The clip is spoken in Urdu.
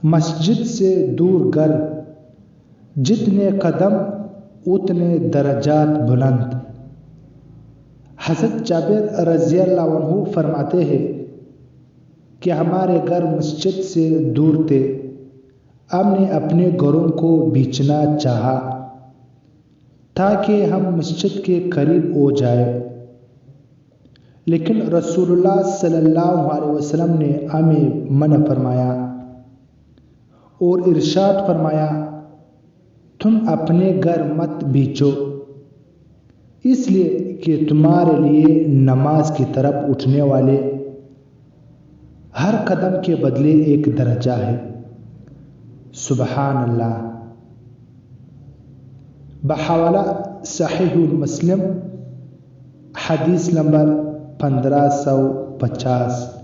مسجد سے دور گر، جتنے قدم اتنے درجات بلند۔ حضرت جابر رضی اللہ عنہ فرماتے ہیں کہ ہمارے گھر مسجد سے دور تھے، ہم نے اپنے گھروں کو بیچنا چاہا تاکہ ہم مسجد کے قریب ہو جائے، لیکن رسول اللہ صلی اللہ علیہ وسلم نے ہمیں منع فرمایا اور ارشاد فرمایا تم اپنے گھر مت بیچو، اس لیے کہ تمہارے لیے نماز کی طرف اٹھنے والے ہر قدم کے بدلے ایک درجہ ہے۔ سبحان اللہ۔ بحوالہ صحیح مسلم، حدیث نمبر 1550۔